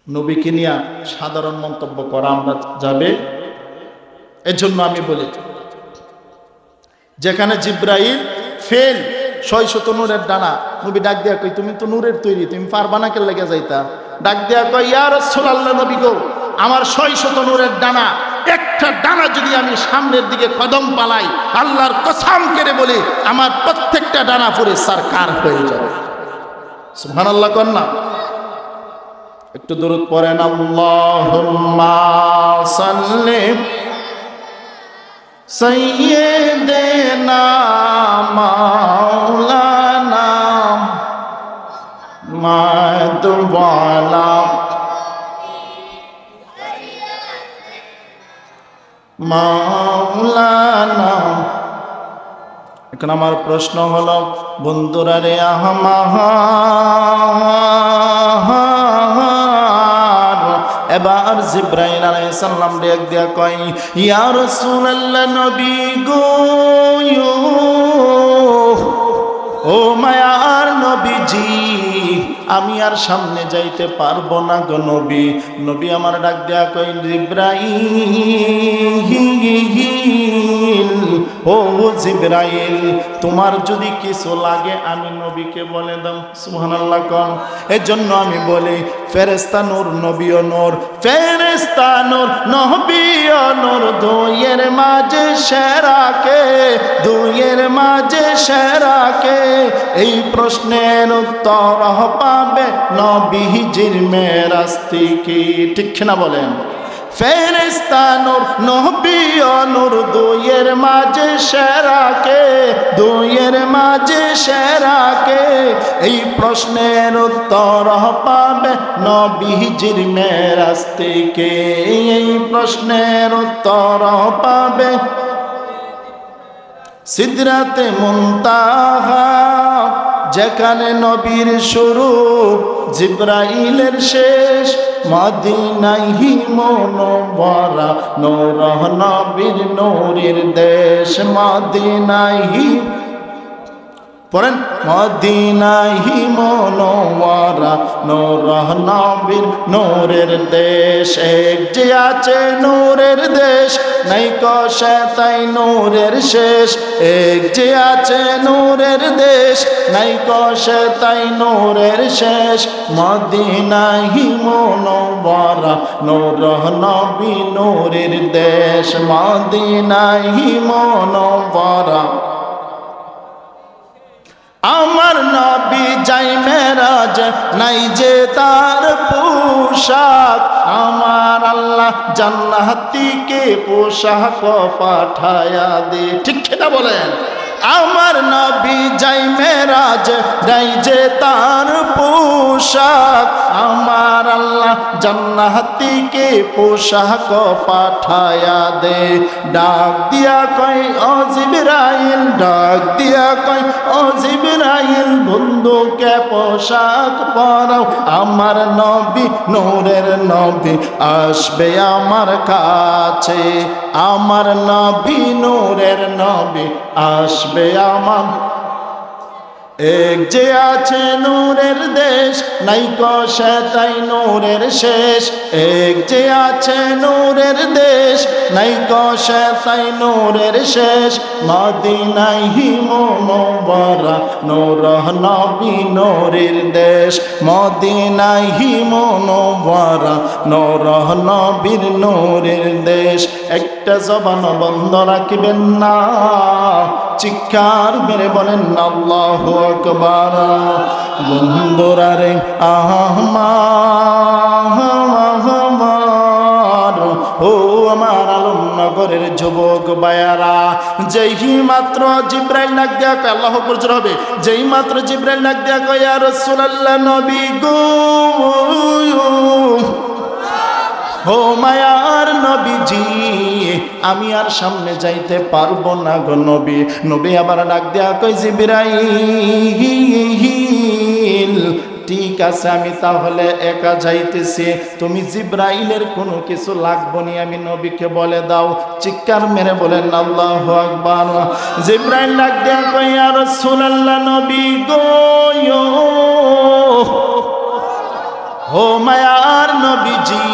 নবীকে নিয়ে সাধারণ মন্তব্য করা আমরা যাবে, এজন্য আমি বলি যেখানে জিবরাইল ফেল 600 নূরের ডানা, নবী ডাক দেয়া কই তুমি তো নূরের তৈরি, তুমি পারবা না কে লেগে যাইতা? ডাক দেয়া কই ইয়া রাসূলুল্লাহ, নবী গো আমার 600 নূরের ডানা, একটা ডানা যদি আমি সামনের দিকে কদম পালাই, আল্লাহর কসম করে বলি আমার প্রত্যেকটা ডানা পুরো সরকার হয়ে যাবে। সুবহানাল্লাহ কন্না। একটু দরুদ পড়েন। আল্লাহুম্মা সাল্লি সাইয়্যিদিনা মাওলানা মাদওয়ালা মাওলানা। এখন আমার প্রশ্ন হলো বন্ধুরা রে, এবার জিবরাইল আলাইহিস সালাম ডাক দিয়া কয় ইয়া রাসূলুল্লাহ, নবী গো ও মায়ার নবীজি আমি আর সামনে যাইতে পারবো না গো নবী। নবী আমার ডাক দেয়া কই জিবরাইল, ও জিবরাইল তোমার যদি কিছু লাগে আমি নবীকে বলে দাও। সুবহানাল্লাহ কোন। এজন্য আমি বলি ফেরেশতা নূর নবীও নূর, ফেরেশতা নূর নবীও নূর, দুইয়ের মাঝে সেরা কে, দুইয়ের মাঝে সেরা কে? এই প্রশ্নের উত্তর পাবে নবীজির মেরাজ থেকে। ঠিক না বলেন? ফেরেশতা নূর নবীও নূর, দুইয়ের মাঝে সেরা কে, দুইয়ের মাঝে সেরা কে? এই প্রশ্নের উত্তর পাবে নবীজির মেরাজ থেকে। এই প্রশ্নের উত্তর পাবে সিদরাতে মুনতাহা, যেখানে নবীর শুরু জিবরাইলের শেষ, মদিনাহি মুনওয়ারা নূর নবীর নূরের দেশ, মদিনাহি পড়েন মদিনাহি মুনওয়ারা নূর নবীর নূরের দেশ। এক যে আছে নূরের দেশ, নাই কষে তাই নূরের শেষ। এক যে আছে নূরের দেশ, নাই কষে তাই নূরের শেষ, মদিনাহি মুনওয়ারা নূর নবী নূরের দেশ, মদিনাহি মুনওয়ারা। আমার নবী যাই মেরাজ, নাই যে তার পোশাক, আমার আল্লাহ জান্নাতীকে পোশাক পাঠায়া দে। ঠিক না বলেন? আমার নবী যাই মেরাজ, নাই যে তার পোশাক, আমার আল্লাহ জান্নাতীকে পোশাক পাঠায়া দে। ডাক দিয়া কই ও জিবরাইল, ডাক দিয়া কই ও জিবরাইল, বন্ধুকে পোশাক পরাও, আমার নবী নূরের নবী আসবে আমার কাছে, আমার নবী নূরের নবী আসবে আমার। এক যে আছে নূরের দেশ, নাই কষে তাই নূরের শেষ। এক যে আছে নূরের দেশ, নাই কষে তাই নূরের শেষ, মদিনাহি মুনওয়ারা নূর নবী নূরের দেশ, মদিনাহি মুনওয়ারা নূর নবীর নূরের দেশ। একটা জবান বন্ধ রাখবেন না, চিৎকার মেরে বলেন আল্লাহু আকবার। বন্ধুরা রে আমার, ও আমার আলমনগরের যুবক বায়ারা, যেই মাত্র জিবরাইল ডাক দেয়া কয় আল্লাহু আকবার জোরে হবে, যেই মাত্র জিবরাইল ডাক দেয়া কয় ইয়া রাসূলুল্লাহ নবী গো, ও মায়ার নবীজি আমি আর সামনে যাইতে পারবো না গো নবী। নবী আবার ডাক দেয়া কই জিবরাইল, ঠিক আছে আমি তাহলে একা যাইতেছি, তুমি জিবরাইলের কোনো কিছু লাগবে না আমি নবীকে বলে দাও। চিৎকার মেরে বলেন আল্লাহু আকবার। জিবরাইল ডাক দেয়া কই ইয়া রাসূলুল্লাহ নবী গো, ও মায়ার নবীজি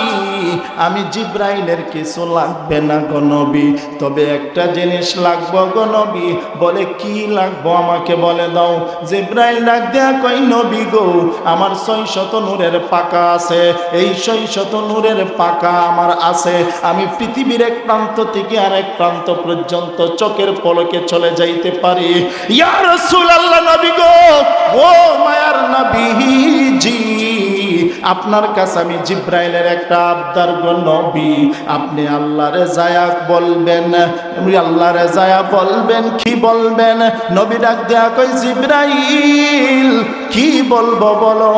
আমি জিবরাইলের কিছু লাগবে না গো নবী, তবে একটা জিনিস লাগবে গো নবী। বলে কি লাগবো আমাকে বলে দাও। জিবরাইল ডাক দেয়া কই নবী গো, আমার 600 নূরের পাকা আছে, এই 600 নূরের পাকা আমার আছে, আমি পৃথিবীর এক প্রান্ত থেকে আরেক প্রান্ত পর্যন্ত চোখের পলকে চলে যাইতে পারি। ইয়া রাসূলুল্লাহ নবী গো, ও মায়ার নবীজি আপনার কাছে আমি জিবরাইলের একটা আবদার গো নবী, আপনি আল্লাহরে যায়া বলবেন, আল্লাহরে যায়া বলবেন। কি বলবেন? নবী ডাক দেয়া কই জিবরাইল কি বলবো বলো।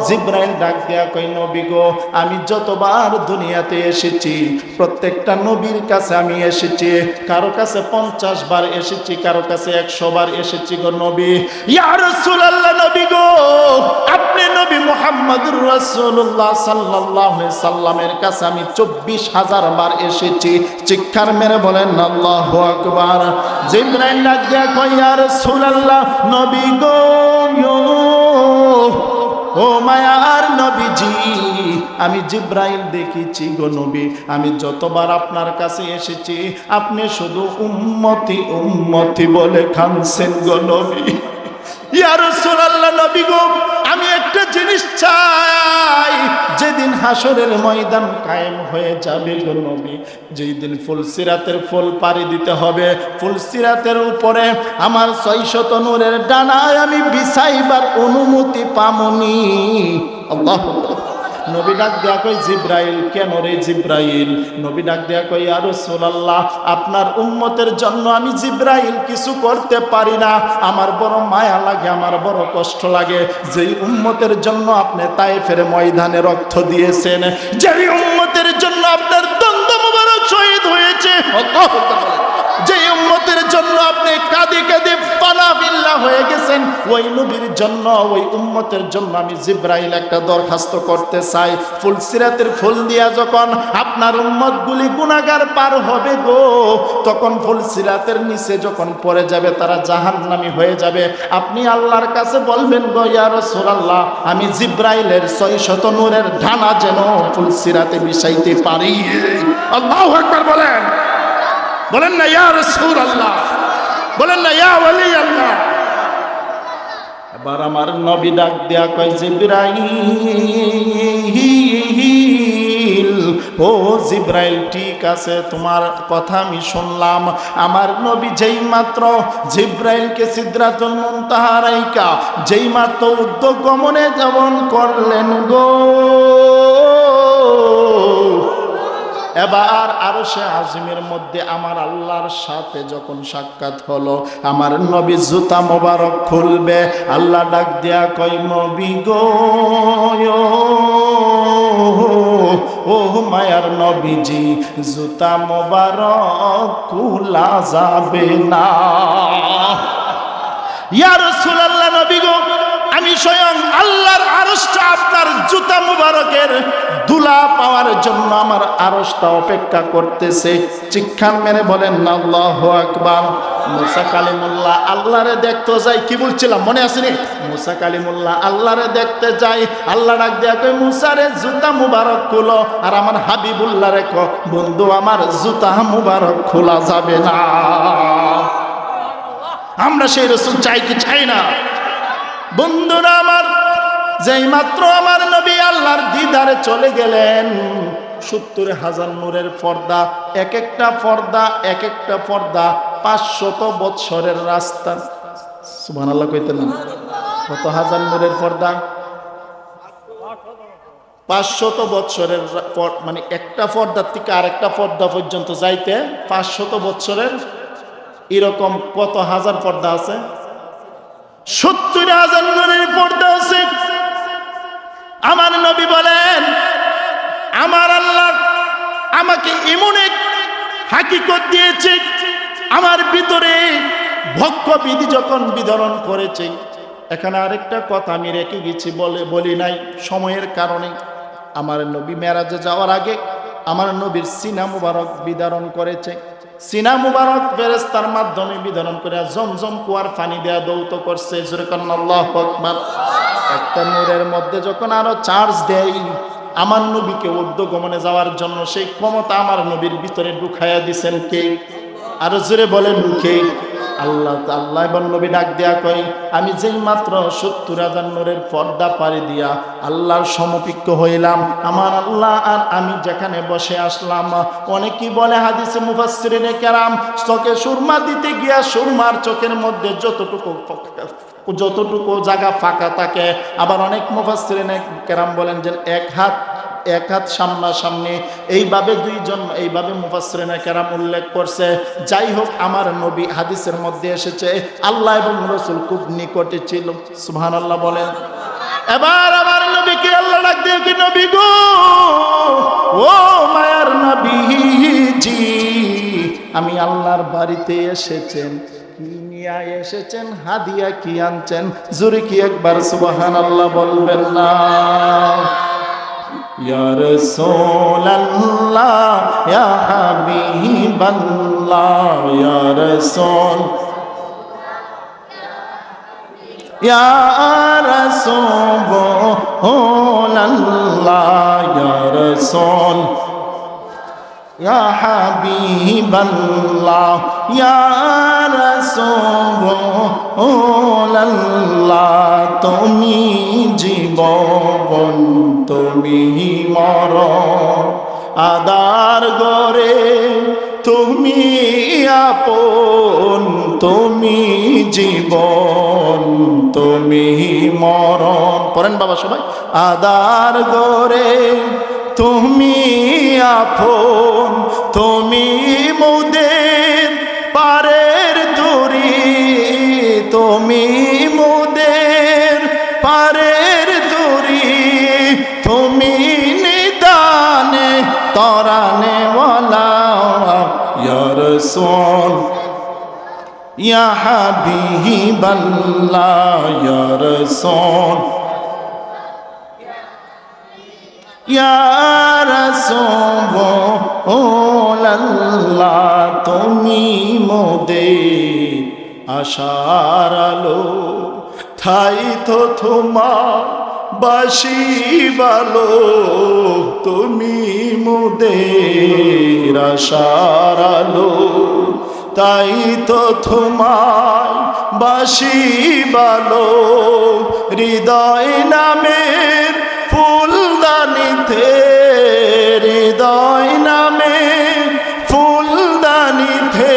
জিবরাইল ডাক দেয়া কই নবী গো, আমি যতবার দুনিয়াতে এসেছি প্রত্যেকটা নবীর কাছে আমি এসেছি, কারো কাছে 50 বার এসেছি, কারো কাছে 100 বার এসেছি গো নবী। ইয়া রাসূলুল্লাহ নবী গো, আপনি নবী মুহাম্মদুর রাসূলুল্লাহ সাল্লাল্লাহু আলাইহি সাল্লামের কাছে আমি 24,000 বার এসেছি। চিৎকার মেরে বলেন আল্লাহু আকবার। জিবরাইল ডাক দেয়া কই ইয়া রাসূলুল্লাহ নবী গো, ও মায়ার নবীজি, আমি জিব্রাইল দেখেছি গো নবী, আমি যতবার আপনার কাছে এসেছি আপনি শুধু উম্মতি উম্মতি বলে কাঁদছেন গো নবী। ইয়া রাসূলুল্লাহ, নবী গো, আমি একটা জিনিস চাই, যেদিন হাসরের ময়দান কায়েম হয়ে যাবে গো নবী, যেই দিন ফুলসিরাতের ফুল পাড়ি দিতে হবে, ফুলসিরাতের উপরে আমার 600 নূরের ডানায় আমি বিছাইবার অনুমতি পামনি। আল্লাহু আকবার। নবী ডাক দেয়া কই, জিব্রাইল, কেন রে জিব্রাইল? নবী ডাক দেয়া কই, ইয়া রাসূলুল্লাহ, আপনার উম্মতের জন্য আমি জিব্রাইল কিছু করতে পারি না, আমার বড় মায়া লাগে, আমার বড় কষ্ট লাগে। যেই উম্মতের জন্য আপনি তায়েফের ময়দানে রক্ত দিয়েছেন, যেই উম্মতের জন্য আপনার দন্দ মোবারক শহীদ হয়েছে, আল্লাহু আকবার, যেই উম্মতের জন্য আপনি কাঁদে কাঁদে ফানা বিল্লাহ হয়ে গেছেন, ওই নবীর জন্য, ওই উম্মতের জন্য আমি জিব্রাইল একটা দরখাস্ত করতে চাই। ফুলসিরাতের ফুল দিয়া যখন আপনার উম্মতগুলি গুনাহগার পার হবে গো, তখন ফুলসিরাতের নিচে যখন পড়ে যাবে তারা জাহান্নামী হয়ে যাবে, আপনি আল্লাহর কাছে বলবেন গো, ইয়া রাসূলুল্লাহ, আমি জিব্রাইলের 600 নূরের ঢানা যেন ফুলসিরাতে বিছাইতে পারি। আল্লাহু আকবার বলেন, বলেন না ইয়া রাসূলুল্লাহ, বলেন না ইয়া ওয়ালি আল্লাহ। এবার আমার নবী ডাক দেয়া কয়, জিব্রাইল, ও জিব্রাইল, ঠিক আছে, তোমার কথা আমি শুনলাম। আমার নবী যেই মাত্র জিব্রাইলকে সিদরাতুল মুনতাহা রাইকা যেই মাত্র উদ্যোগ গমনে যেমন করলেন গো, এবার আরশে আজিমের মধ্যে আমার আল্লাহর সাথে যখন সাক্ষাৎ হলো, আমার নবী জুতা মোবারক খুলবে, আল্লাহ ডাক দেয়া কই, নবী গো, ও মায়ার নবীজি, জুতা মোবারক খোলা যাবে না। ইয়া রাসূলুল্লাহ, নবী গো, আমি স্বয়ং আল্লাহর আরশটা আপনার জুতা মুবারকের দুলা পাওয়ার জন্য আমার আরশটা অপেক্ষা করতেছে। চিৎকার মেরে বলেন না আল্লাহু আকবার। মুসা কালিমুল্লাহ আল্লাহরে দেখতে যাই, কি বলছিলাম মনে আছে নি? মুসা কালিমুল্লাহ আল্লাহরে দেখতে যাই, আল্লাহ ডাক দেয়া কই, মুসা রে জুতা মুবারক খুলো, আর আমার হাবিবুল্লাহ রে কো, বন্ধু আমার জুতা মুবারক খোলা যাবে না। আমরা সেই রাসূল চাই কি চাই না? বন্ধুরা আমার, যেই মাত্র আমার নবী আল্লাহর দিদারে চলে গেলেন, 70,000 নূরের পর্দা, এক একটা পর্দা, এক একটা পর্দা 500 বৎসরের রাস্তা। সুবহানাল্লাহ কইতেন না? কত হাজার নূরের পর্দা? 500 বৎসরের, মানে একটা পর্দার থেকে আরেকটা পর্দা পর্যন্ত যাইতে 500 বৎসরের এরকম কত হাজার পর্দা আছে? 70,000 নূরের পর্দা আছে। আমার নবী বলেন, আমার আল্লাহ আমাকে এমন এক হাকিকত দিয়েছে, আমার ভিতরে ভক্ষ বিধি যখন বিতরণ করেছে। এখানে আরেকটা কথা আমি রেখে গেছি, বলি নাই সময়ের কারণে। আমার নবী মেরাজে যাওয়ার আগে আমার নবীর সিনা মুবারক বিতরণ করেছে। সিনা মুবারক ফেরেশতার মাধ্যমে বিতরণ করে জমজম কুয়ার পানি দেয়া দৌত করছে। আল্লাহু আকবার। একটা নূরের মধ্যে যখন আরো চার্জ দেয় আমার নবীকে ঊর্ধ্বগমনে যাওয়ার জন্য, সেই ক্ষমতা আমার নবীর ভিতরে ঢুকাইয়া দিছেন কে? আরো জোরে বলেন কে? আল্লাহ। আল্লাহ এবং নবী ডাক দেয়া কই, আমি যেই মাত্র 70,000 নূরের পর্দা পাড়ি দিয়া আল্লাহর সমপিক্ষ হইলাম, আমার আল্লাহ আর আমি যেখানে বসে আসলাম, অনেকেই বলে হাদিসে মুফাসসিরিনে কেরাম, চোখে সুরমা দিতে গিয়া সুরমার চোখের মধ্যে যতটুকু জায়গা ফাঁকা থাকে, আবার অনেক মুফাসসিরিনে কেরাম বলেন যে এক হাত সামনাসামনি, এইভাবে দুইজন, এইভাবে মুফাসসিরিনে কেরাম উল্লেখ করছে। যাই হোক, আমার নবী হাদিসের মধ্যে এসেছে আল্লাহ এবং রাসূল খুব নিকটে ছিল। সুবহানাল্লাহ বলেন। এবার আমার নবীকে আল্লাহ ডাক দিয়ে কি, নবী গো, ও মায়ার নবীজি, আমি আল্লাহর বাড়িতে এসেছেন, কি নিয়ে এসেছেন, হাদিয়া কি আনছেন? জোরে কি একবার সুবহানাল্লাহ বলবেন না? ইয়া রাসূলুল্লাহ, ইয়া হাবিবাল্লাহ, ইয়া রাসূল, ইয়া রাসূলুল্লাহ ইয়া রাসূল ইয়া হাবিবাল্লাহ ইয়া রাসূলুল্লাহ তুমি জীবন তুমি মরণ আদার গরে তুমি আপন তুমি জীবন তুমি মরণ পড়েন বাবা সবাই আদার গরে তুমি আপন তুমি মোদের পারের তরি তুমি মোদের পারের তরি তুমি নিদানে তরানে ওয়ালা ইয়া রাসূল ইয়া হাবিবাল্লাহ ইয়া রাসূল ইয়া রাসূলুল্লাহ তুমি মোদের আশার আলো ঠাই তো তোমার বাসি বালো তুমি মোদের আশার আলো তাই তো তোমার বাসি বালো হৃদয় নামের ফুলদানিতে হৃদয় নামে ফুলদানিতে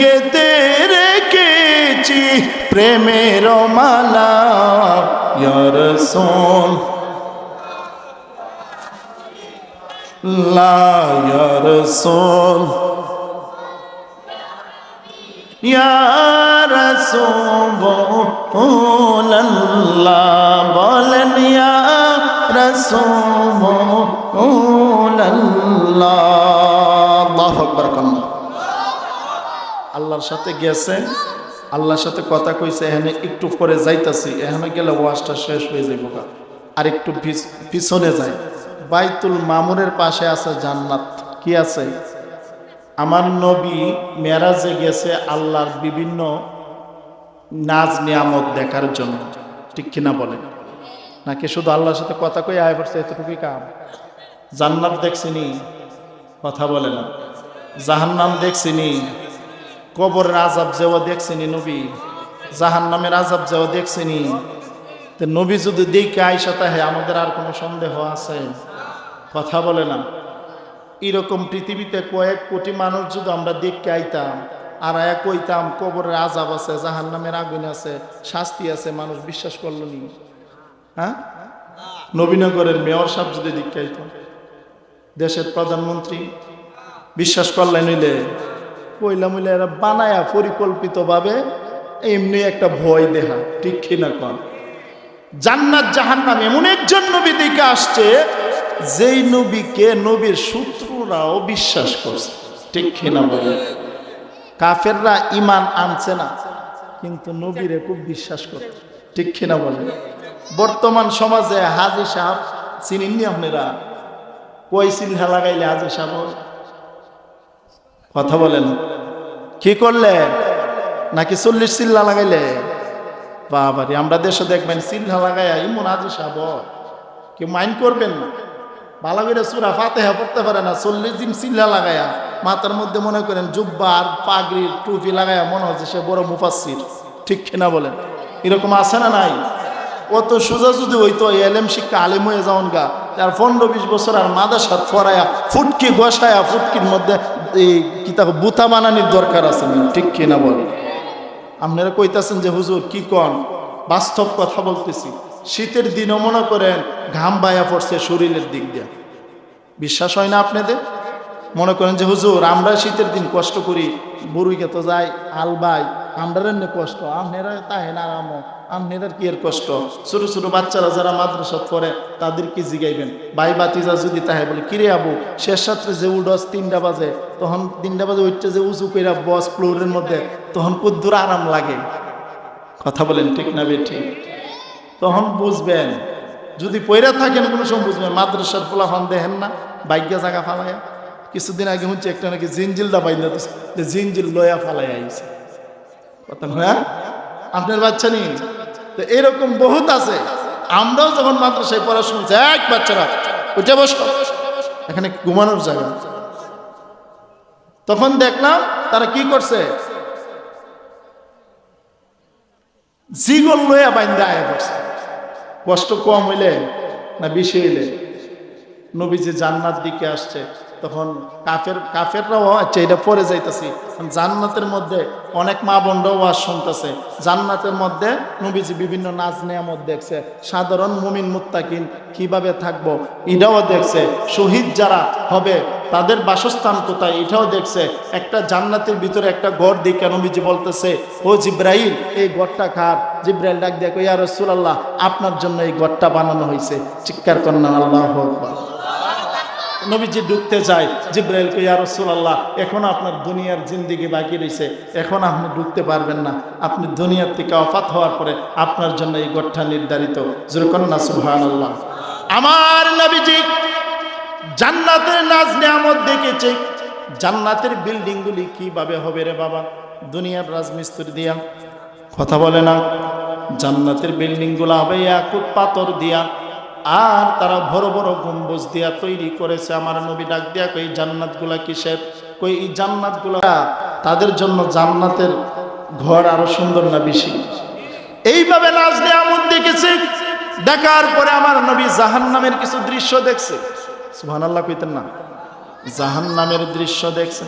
গেতে রেখেছি প্রেমের মালা ইয়া রাসূল লা ইয়া রাসূল ইয়া রাসূলুল্লাহ বলেন ইয়া রাসূলুল্লাহ আল্লাহু আকবার কাল্লাহ আল্লাহর সাথে গেছে আল্লাহর সাথে কথা কইছে এখানে একটু পরে যাইতাছি এখানে গেলে ওয়াজটা শেষ হয়ে যাইব আর একটু পিছনে যায় বাইতুল মামুরের পাশে আছে জান্নাত কি আছে আমার নবী মেরাজে গেছে আল্লাহর বিভিন্ন নাজ নিয়ামত দেখার জন্য ঠিক কিনা বলেন নাকি শুধু আল্লাহর সাথে কথা কই আয় পড়ছে এতটুকুই কাম জান্নাত দেখছিনি কথা বলে না জাহান্নাম দেখছিনি কবরের আযাব যেও দেখছিনি নবী জাহান্নামের আযাব যেও দেখছিনি তো নবী যদি দেখে আয়েশা তাহে আমাদের আর কোনো সন্দেহ আছে কথা বলে না এরকম পৃথিবীতে কয়েক কোটি মানুষ যদি আমরা দেখতে আইতাম আর কইতাম কবরের আযাব আছে জাহান্নামের আগুন আছে শাস্তি আছে মানুষ বিশ্বাস করলো নি হ্যাঁ নবীনগরের মেয়র সাহেব যদি দেখতে আইতাম দেশের প্রধানমন্ত্রী বিশ্বাস করলেন হইলে কইলাম হইলে এরা বানায়া পরিকল্পিতভাবে এমনি একটা ভয় দেখা ঠিক কিনা কন জান্নাত জাহান্নাম এমন একজন নবী দিকে আসছে যেই নবীকে নবীর শত্রুরাও বিশ্বাস করছে ঠিক কিনা বলে কাফেররা ঈমান আনছে না কিন্তু নবীরে খুব বিশ্বাস করত ঠিক কিনা বলে বর্তমান সমাজে হাজী সাহেব চিনেননি আপনারা কই চিল্লা লাগাইলে হাজী সাহেব কথা বলেন কি করলে নাকি 40 চিল্লা লাগাইলে বাবারে আমরা দেশে দেখবেন চিল্লা লাগাইয়া ইমন হাজী সাহেব কেউ মাইন্ড করবেন না ভালো করে সূরা ফাতিহা পড়তে পারে না 40 দিন চিল্লা লাগায়া মাথার মধ্যে মনে করেন জুব্বা আর পাগড়ি টুপি লাগায়া মনে হচ্ছে সে বড় মুফাসসির ঠিক কিনা বলেন এরকম আছে না নাই অত সোজা যদি হইতো এলেম শিক্ষা আলেম হয়ে যাওন গা তার 15-20 বছর আর মাদ্রাসাত ফরায়া ফুটকি বসায়া ফুটকির মধ্যে এই কিতাব বুতা বানানির দরকার আছে ঠিক কিনা বলেন আপনারা কইতাছেন যে হুজুর কি কোন বাস্তব কথা বলতেছি শীতের দিনও মনে করেন ঘাম বায়া পড়ছে শরীরের দিক দিয়ে বিশ্বাস হয় না আপনাদের মনে করেন যে হুজুর আমরা শীতের দিন কষ্ট করি বরুইকে তো যাই আল বাই আমরা কষ্ট আপনারা তাই না আরামও আপনাদের কি এর কষ্ট ছোট ছোট বাচ্চারা যারা মাদ্রাসা পড়ে তাদের কি জিগাইবেন ভাই বাতিজা যদি তাহে বলে কিরে আবু শেষ রাত্রে যে উডস 3টা বাজে তখন 3টা বাজে উঠতে যে উঁচু কইরা বস ফ্লোরের মধ্যে তখন কুদ্দুর আরাম লাগে কথা বলেন ঠিক না বেঠিক তখন বুঝবেন যদি পয়রা থাকেন কোনো সময় বুঝবেন মাদ্রাসার ফলাফল দেখেন না বাইজ্ঞা জায়গা ফালাইয়া কিছুদিন আগে হচ্ছে একটা নাকি জিনজিলদা বাইন্দা জিনজিল লয়া ফালাই আইছে কথা হ্যাঁ আপনার বাচ্চা নেই তো এরকম বহুত আছে। আমরাও যখন মাদ্রাসায় পড়াশোনা করছি, এক বাচ্চারা উঠে বসো, এখানে ঘুমানোর জায়গা, তখন দেখলাম তারা কি করছে, জিগল লইয়া বাইন্দা আয়া পড়ছে। কষ্ট কম হইলে না বেশি হইলে নবীজি জান্নাত দিকে আসছে, তখন কাফেররাও আচ্ছা এটা পরে যাইতেছি, জান্নাতের মধ্যে অনেক মা বোনরাও ওয়াজ শুনতেছে, জান্নাতের মধ্যে নবীজি বিভিন্ন নাজ নেয়ামত দেখছে, সাধারণ মুমিন মুত্তাকিন কিভাবে থাকবো এটাও দেখছে, শহীদ যারা হবে তাদের বাসস্থান কোথায় এটাও দেখছে। একটা জান্নাতের ভিতরে একটা ঘর দিকে নবীজি বলতেছে, ও জিব্রাইল এই ঘরটা কার? জিব্রাইল ডাক দিয়ে কই, ইয়া রাসূলুল্লাহ আপনার জন্য এই ঘরটা বানানো হয়েছে। চিৎকার করেন না আল্লাহু আকবার। নবীজি ঢুকতে যায়, জিব্রাইল কই, ইয়া রাসূলুল্লাহ এখন আপনার দুনিয়ার জিন্দেগি বাকি রয়েছে, এখন আপনি ঢুকতে পারবেন না, আপনি দুনিয়ার থেকে ওফাত হওয়ার পরে আপনার জন্য এই ঘরটা নির্ধারিত। জোরে করেন না সুবহানাল্লাহ। আমার নবীজি জান্নাতের নাজ নিয়ামত দেখেছে, জান্নাতের বিল্ডিং গুলি কিভাবে হবে রে বাবা, দুনিয়ার রাজমিস্ত্রি দিয়া কথা বলে না, জান্নাতের বিল্ডিং গুলা হবে ইয়াকুত পাথর দিয়া, আর তারা বড় বড় গম্বুজ দিয়া তৈরি করেছে। আমার নবী ডাক দিয়া কই, জান্নাত গুলা কিসের? কই এই জান্নাত গুলা তাদের জন্য জান্নাতের ঘর আরো সুন্দর না বেশি? এইভাবে নাজ নিয়ামত দেখেছে। দেখার পরে আমার নবী জাহান্নামের কিছু দৃশ্য দেখছে। সুবহানাল্লাহ কইতেন না? জাহান্নামের দৃশ্য দেখছে।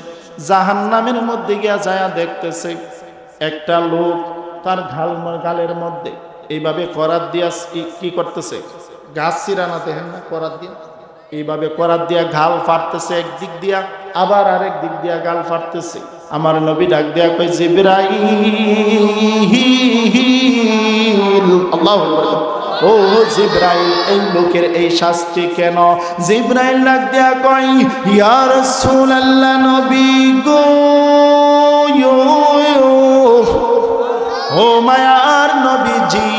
জাহান্নামের মধ্যে গিয়া যায়া দেখতেছে একটা লোক তার গালের মধ্যে এইভাবে করাত দিয়া কি করতেছে, গাছ চিরানা দেখেন না, করাত দিয়া এইভাবে করাত দিয়া গাল ফাটতেছে একদিক দিয়া, আবার আরেক দিক দিয়া গাল ফাটতেছে। আমার নবী ডাক দিয়া কই, জিবরাইল, আল্লাহু আকবার, ও জিব্রাইল এই লোকের এই শাস্তি কেন? জিব্রাইল ডাক দিয়া কই, ইয়া রাসূলুল্লাহ নবী গো, ও মায়ার নবীজি,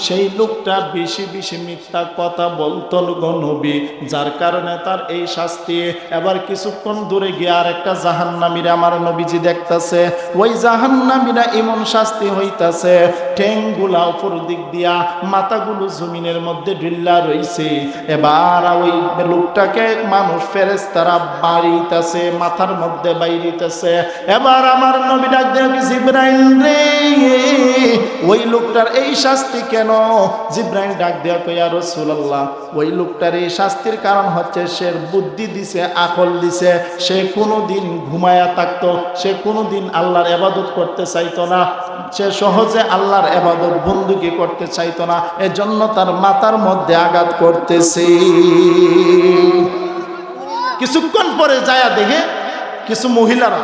সেই লোকটা বেশি বেশি মিথ্যা কথা বলতো গো নবী, যার কারণে তার এই শাস্তি। এবার কিছুক্ষণ দূরে গিয়ে আর একটা জাহান্নামীরা আমার নবীজি দেখতেছে, ওই জাহান্নামীরা এমন শাস্তি হইতাছে, ঠ্যাংগুলা উপর দিক দিয়া, মাথাগুলো জমিনের মধ্যে ঢিল্লা রইছে। এবার ওই লোকটাকে মানুষ ফেরেশতারা বাড়িতেছে, মাথার মধ্যে বাইরিতেছে। এবার আমার নবী ডাক দিয়ে, জিবরাইল রে ওই লোকটার এই শাস্তি কেন? জিবরাইল ডাক দেয়া কই, ইয়া রাসূলুল্লাহ ওই লোকটার এই শাস্তির কারণ হচ্ছে সে বুদ্ধি দিছে, আকল দিছে, সে কোনোদিন ঘুমায়া থাকতো, সে কোনোদিন আল্লাহর ইবাদত করতে চাইতো না, সে সহজে আল্লাহর ইবাদত বন্দেগী করতে চাইতো না, এজন্য তার মাথার মধ্যে আঘাত করতেছে। কিছুক্ষণ পরে যায়া দেখে কিছু মহিলারা